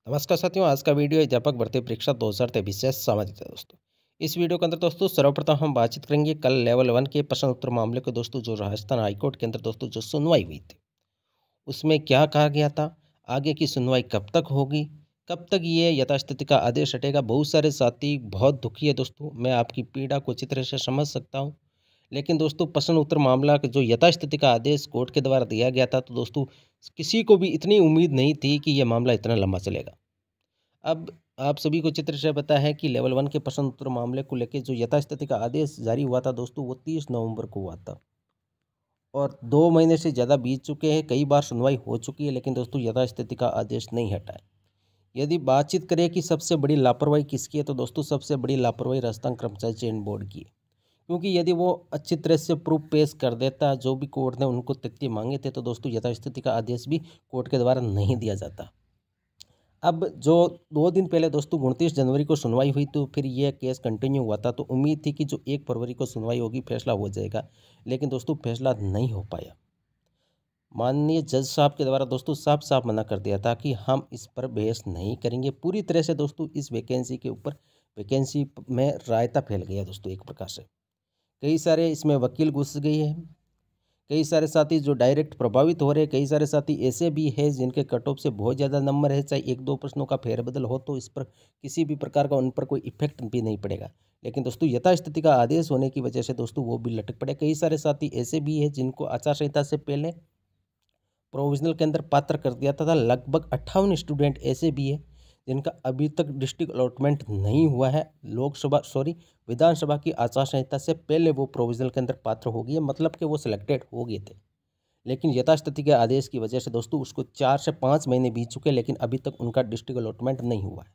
नमस्कार साथियों, आज का वीडियो अध्यापक भर्ती परीक्षा 2023 से संबंधित है दोस्तों। इस वीडियो के अंदर दोस्तों सर्वप्रथम हम बातचीत करेंगे कल लेवल 1 के प्रश्न उत्तर मामले को दोस्तों जो राजस्थान हाईकोर्ट के अंदर दोस्तों जो सुनवाई हुई थी, उसमें क्या कहा गया था, आगे की सुनवाई कब तक होगी, कब तक ये यथास्थिति का आदेश हटेगा। बहुत सारे साथी बहुत दुखी है दोस्तों, मैं आपकी पीड़ा को अच्छी तरह से समझ सकता हूँ। लेकिन दोस्तों प्रश्न उत्तर मामला जो यथास्थिति का आदेश कोर्ट के द्वारा दिया गया था, तो दोस्तों किसी को भी इतनी उम्मीद नहीं थी कि यह मामला इतना लंबा चलेगा। अब आप सभी को चित्र से पता है कि लेवल 1 के प्रश्न उत्तर मामले को लेकर जो यथास्थिति का आदेश जारी हुआ था दोस्तों, वो 30 नवंबर को हुआ था और 2 महीने से ज़्यादा बीत चुके हैं। कई बार सुनवाई हो चुकी है, लेकिन दोस्तों यथास्थिति का आदेश नहीं हटा है। यदि बातचीत करें कि सबसे बड़ी लापरवाही किसकी है, तो दोस्तों सबसे बड़ी लापरवाही राजस्थान कर्मचारी चयन बोर्ड की है। क्योंकि यदि वो अच्छी तरह से प्रूफ पेश कर देता, जो भी कोर्ट ने उनको तथ्य मांगे थे, तो दोस्तों यथास्थिति का आदेश भी कोर्ट के द्वारा नहीं दिया जाता। अब जो 2 दिन पहले दोस्तों 29 जनवरी को सुनवाई हुई, तो फिर ये केस कंटिन्यू हुआ था, तो उम्मीद थी कि जो 1 फरवरी को सुनवाई होगी, फैसला हो जाएगा। लेकिन दोस्तों फैसला नहीं हो पाया। माननीय जज साहब के द्वारा दोस्तों साफ-साफ मना कर दिया था कि हम इस पर बहस नहीं करेंगे। पूरी तरह से दोस्तों इस वैकेंसी के ऊपर वैकेंसी में रायता फैल गया दोस्तों एक प्रकार से। कई सारे इसमें वकील घुस गए हैं। कई सारे साथी जो डायरेक्ट प्रभावित हो रहे हैं, कई सारे साथी ऐसे भी हैं जिनके कट ऑफ से बहुत ज़्यादा नंबर है। चाहे 1-2 प्रश्नों का फेरबदल हो, तो इस पर किसी भी प्रकार का उन पर कोई इफेक्ट भी नहीं पड़ेगा। लेकिन दोस्तों यथास्थिति का आदेश होने की वजह से दोस्तों वो भी लटक पड़े। कई सारे साथी ऐसे भी हैं जिनको आचार संहिता से पहले प्रोविजनल के अंदर पात्र कर दिया था। लगभग 58 स्टूडेंट ऐसे भी हैं जिनका अभी तक डिस्ट्रिक्ट अलॉटमेंट नहीं हुआ है। विधानसभा की आचार संहिता से पहले वो प्रोविजनल के अंदर पात्र हो गए, मतलब कि वो सिलेक्टेड हो गए थे। लेकिन यथास्थिति के आदेश की वजह से दोस्तों उसको 4 से 5 महीने बीत चुके, लेकिन अभी तक उनका डिस्ट्रिक्ट अलॉटमेंट नहीं हुआ है।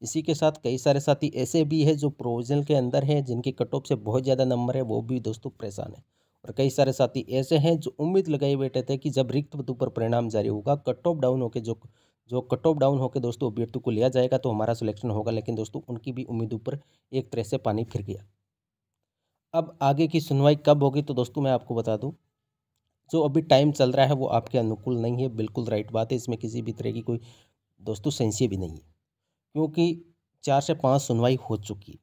इसी के साथ कई सारे साथी ऐसे भी हैं जो प्रोविजनल के अंदर हैं, जिनके कट ऑफ से बहुत ज़्यादा नंबर है, वो भी दोस्तों परेशान है। और कई सारे साथी ऐसे हैं जो उम्मीद लगाए बैठे थे कि जब रिक्त पदों पर परिणाम जारी होगा, कट ऑफ डाउन होकर जो कट ऑफ डाउन होकर दोस्तों अभ्यर्थी को लिया जाएगा, तो हमारा सिलेक्शन होगा। लेकिन दोस्तों उनकी भी उम्मीदों पर एक तरह से पानी फिर गया। अब आगे की सुनवाई कब होगी, तो दोस्तों मैं आपको बता दूं, जो अभी टाइम चल रहा है वो आपके अनुकूल नहीं है। बिल्कुल राइट बात है, इसमें किसी भी तरह की कोई दोस्तों संशय भी नहीं है। क्योंकि 4 से 5 सुनवाई हो चुकी है।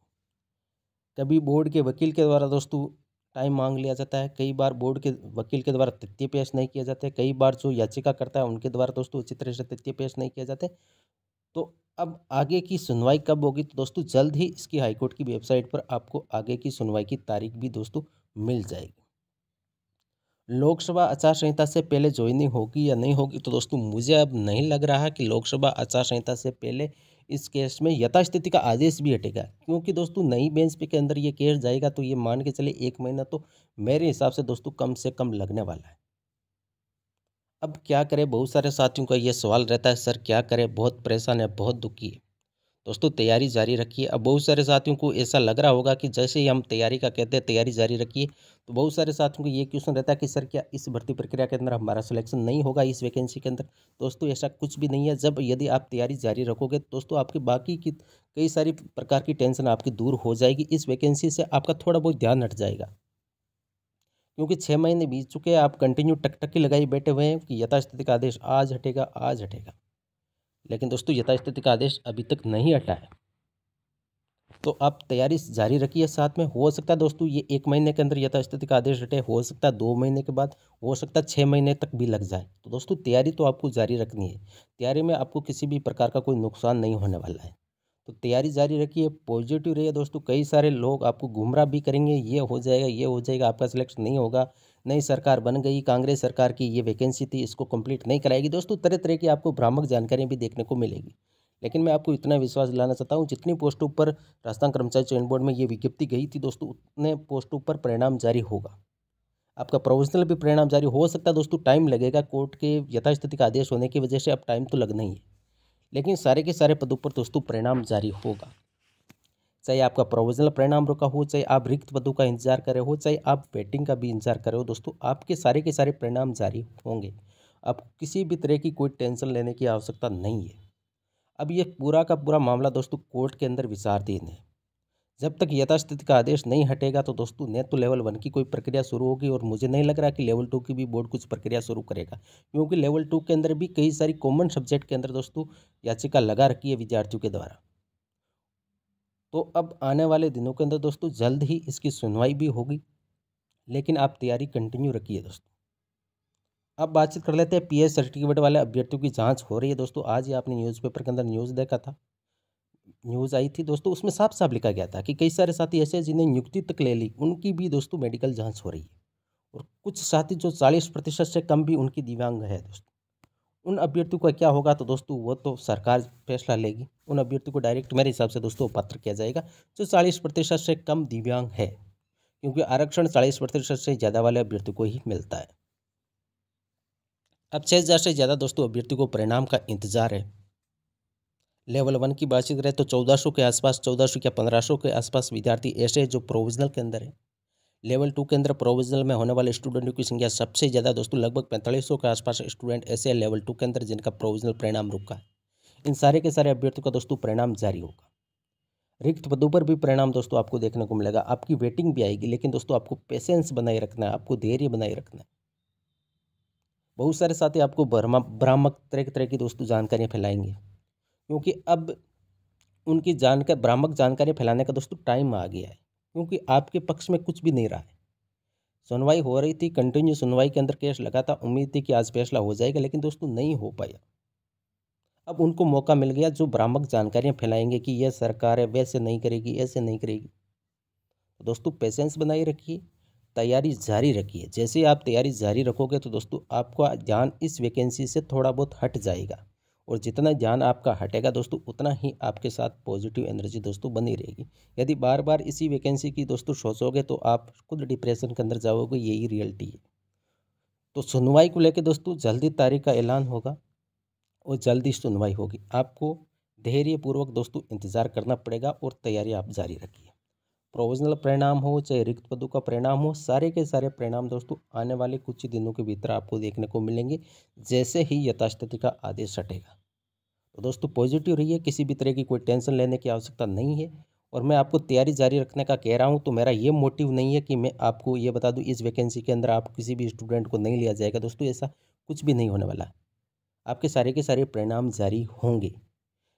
कभी बोर्ड के वकील के द्वारा दोस्तों टाइम मांग लिया जाता है, कई बार बोर्ड के वकील के द्वारा तथ्य पेश नहीं किया जाता है, कई बार जो याचिका करता है उनके द्वारा दोस्तों उचित तरह से तथ्य पेश नहीं किया जाते। तो अब आगे की सुनवाई कब होगी, तो दोस्तों जल्द ही इसकी हाईकोर्ट की वेबसाइट पर आपको आगे की सुनवाई की तारीख भी दोस्तों मिल जाएगी। लोकसभा आचार संहिता से पहले ज्वाइनिंग होगी या नहीं होगी, तो दोस्तों मुझे अब नहीं लग रहा कि लोकसभा आचार संहिता से पहले इस केस में यथास्थिति का आदेश भी हटेगा। क्योंकि दोस्तों नई बेंच पे के अंदर ये केस जाएगा, तो ये मान के चले 1 महीना तो मेरे हिसाब से दोस्तों कम से कम लगने वाला है। अब क्या करें, बहुत सारे साथियों का ये सवाल रहता है, सर क्या करें, बहुत परेशान है, बहुत दुखी है। दोस्तों तैयारी जारी रखिए। अब बहुत सारे साथियों को ऐसा लग रहा होगा कि जैसे ही हम तैयारी का कहते हैं तैयारी जारी रखिए, तो बहुत सारे साथियों को ये क्वेश्चन रहता है कि सर क्या इस भर्ती प्रक्रिया के अंदर हमारा सिलेक्शन नहीं होगा इस वैकेंसी के अंदर। दोस्तों ऐसा कुछ भी नहीं है। जब यदि आप तैयारी जारी रखोगे, दोस्तों आपकी बाकी की कई सारी प्रकार की टेंशन आपकी दूर हो जाएगी। इस वैकेंसी से आपका थोड़ा बहुत ध्यान हट जाएगा। क्योंकि 6 महीने बीत चुके हैं, आप कंटिन्यू टकटकी लगाई बैठे हुए हैं कि यथास्थिति का आदेश आज हटेगा, आज हटेगा। लेकिन दोस्तों यथास्थिति का आदेश अभी तक नहीं हटा है। तो आप तैयारी जारी रखिए। साथ में हो सकता है दोस्तों ये 1 महीने के अंदर यथास्थिति का आदेश हटे, हो सकता है 2 महीने के बाद, हो सकता है 6 महीने तक भी लग जाए। तो दोस्तों तैयारी तो आपको जारी रखनी है। तैयारी में आपको किसी भी प्रकार का कोई नुकसान नहीं होने वाला है। तो तैयारी जारी रखिए, पॉजिटिव रहिए दोस्तों। कई सारे लोग आपको गुमराह भी करेंगे, ये हो जाएगा, ये हो जाएगा, आपका सिलेक्शन नहीं होगा, नई सरकार बन गई, कांग्रेस सरकार की ये वैकेंसी थी, इसको कंप्लीट नहीं कराएगी। दोस्तों तरह तरह की आपको भ्रामक जानकारियाँ भी देखने को मिलेगी। लेकिन मैं आपको इतना विश्वास दिलाना चाहता हूँ, जितनी पोस्टों पर राजस्थान कर्मचारी चयन बोर्ड में ये विज्ञप्ति गई थी दोस्तों, उतने पोस्टों पर परिणाम जारी होगा। आपका प्रोविजनल भी परिणाम जारी हो सकता है दोस्तों, टाइम लगेगा। कोर्ट के यथास्थिति का आदेश होने की वजह से अब टाइम तो लगना ही है। लेकिन सारे के सारे पदों पर दोस्तों परिणाम जारी होगा। चाहे आपका प्रोविजनल परिणाम रुका हो, चाहे आप रिक्त पदों का इंतजार कर रहे हो, चाहे आप वेटिंग का भी इंतजार कर रहे हो, दोस्तों आपके सारे के सारे परिणाम जारी होंगे। आपको किसी भी तरह की कोई टेंशन लेने की आवश्यकता नहीं है। अब ये पूरा का पूरा मामला दोस्तों कोर्ट के अंदर विचाराधीन है। जब तक यथास्थिति का आदेश नहीं हटेगा तो दोस्तों न तो लेवल 1 की कोई प्रक्रिया शुरू होगी और मुझे नहीं लग रहा कि लेवल 2 की भी बोर्ड कुछ प्रक्रिया शुरू करेगा, क्योंकि लेवल 2 के अंदर भी कई सारी कॉमन सब्जेक्ट के अंदर दोस्तों याचिका लगा रखी है विद्यार्थियों के द्वारा। तो अब आने वाले दिनों के अंदर दोस्तों जल्द ही इसकी सुनवाई भी होगी, लेकिन आप तैयारी कंटिन्यू रखिए दोस्तों। अब बातचीत कर लेते हैं पीएस सर्टिफिकेट वाले अभ्यर्थियों की जांच हो रही है दोस्तों। आज ही आपने न्यूज़पेपर के अंदर न्यूज़ देखा था, न्यूज़ आई थी दोस्तों, उसमें साफ साफ लिखा गया था कि कई सारे साथी ऐसे हैं जिन्हें नियुक्ति तक ले ली, उनकी भी दोस्तों मेडिकल जांच हो रही है। और कुछ साथी जो 40% से कम भी उनकी दिव्यांग है दोस्तों, उन अभ्यर्थियों का क्या होगा तो दोस्तों वो तो सरकार फैसला लेगी। उन अभ्यर्थियों को डायरेक्ट मेरे हिसाब से दोस्तों पात्र किया जाएगा जो 40% से कम दिव्यांग है, क्योंकि आरक्षण 40% से ज़्यादा वाले अभ्यर्थियों को ही मिलता है। अब 6,000 से ज़्यादा दोस्तों अभ्यर्थियों को परिणाम का इंतजार है। लेवल 1 की बातचीत करें तो 1400 के आसपास, 1400 या 1500 के आसपास विद्यार्थी ऐसे हैं जो प्रोविजनल के अंदर है। लेवल 2 के अंदर प्रोविजनल में होने वाले स्टूडेंटों की संख्या सबसे ज़्यादा दोस्तों, लगभग 4500 के आसपास स्टूडेंट ऐसे हैं लेवल 2 के अंदर जिनका प्रोविजनल परिणाम रुका है। इन सारे के सारे अभ्यर्थियों का दोस्तों परिणाम जारी होगा। रिक्त पदों पर भी परिणाम दोस्तों आपको देखने को मिलेगा। आपकी वेटिंग भी आएगी, लेकिन दोस्तों आपको पेशेंस बनाए रखना है, आपको धैर्य बनाए रखना है। बहुत सारे साथी आपको भ्रामक तरह तरह की दोस्तों जानकारियाँ फैलाएंगे, क्योंकि अब उनकी जानकर भ्रामक जानकारी फैलाने का दोस्तों टाइम आ गया है, क्योंकि आपके पक्ष में कुछ भी नहीं रहा है। सुनवाई हो रही थी, कंटिन्यू सुनवाई के अंदर केस लगा था, उम्मीद थी कि आज फैसला हो जाएगा, लेकिन दोस्तों नहीं हो पाया। अब उनको मौका मिल गया जो भ्रामक जानकारियां फैलाएंगे कि यह सरकार है वैसे नहीं करेगी, ऐसे नहीं करेगी। तो दोस्तों पेशेंस बनाए रखिए, तैयारी जारी रखिए। जैसे ही आप तैयारी जारी रखोगे तो दोस्तों आपका ध्यान इस वैकेंसी से थोड़ा बहुत हट जाएगा, और जितना ध्यान आपका हटेगा दोस्तों उतना ही आपके साथ पॉजिटिव एनर्जी दोस्तों बनी रहेगी। यदि बार बार इसी वैकेंसी की दोस्तों सोचोगे तो आप खुद डिप्रेशन के अंदर जाओगे, यही रियलिटी है। तो सुनवाई को लेकर दोस्तों जल्दी तारीख का ऐलान होगा और जल्दी सुनवाई होगी। आपको धैर्यपूर्वक दोस्तों इंतज़ार करना पड़ेगा और तैयारी आप जारी रखिए। प्रोविजनल परिणाम हो चाहे रिक्त पदों का परिणाम हो, सारे के सारे परिणाम दोस्तों आने वाले कुछ ही दिनों के भीतर आपको देखने को मिलेंगे, जैसे ही यथास्थिति का आदेश हटेगा। तो दोस्तों पॉजिटिव रहिए, किसी भी तरह की कोई टेंशन लेने की आवश्यकता नहीं है। और मैं आपको तैयारी जारी रखने का कह रहा हूं तो मेरा ये मोटिव नहीं है कि मैं आपको ये बता दूं इस वैकेंसी के अंदर आप किसी भी स्टूडेंट को नहीं लिया जाएगा। दोस्तों ऐसा कुछ भी नहीं होने वाला है। आपके सारे के सारे परिणाम जारी होंगे,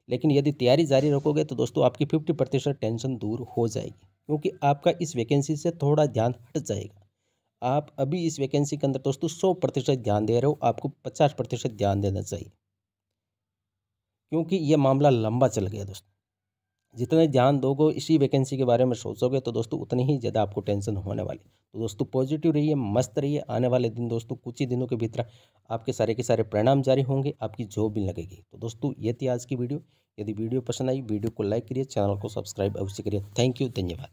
लेकिन यदि तैयारी जारी रखोगे तो दोस्तों आपकी 50% टेंशन दूर हो जाएगी, क्योंकि आपका इस वैकेंसी से थोड़ा ध्यान हट जाएगा। आप अभी इस वैकेंसी के अंदर दोस्तों 100% ध्यान दे रहे हो, आपको 50% ध्यान देना चाहिए, क्योंकि ये मामला लंबा चल गया दोस्तों। जितने ध्यान दोगे इसी वैकेंसी के बारे में सोचोगे तो दोस्तों उतनी ही ज़्यादा आपको टेंशन होने वाली। तो दोस्तों पॉजिटिव रहिए, मस्त रहिए। आने वाले दिन दोस्तों कुछ ही दिनों के भीतर आपके सारे के सारे परिणाम जारी होंगे, आपकी जॉब भी लगेगी। तो दोस्तों ये थी आज की वीडियो। यदि वीडियो पसंद आई, वीडियो को लाइक करिए, चैनल को सब्सक्राइब अवश्य करिए। थैंक यू, धन्यवाद।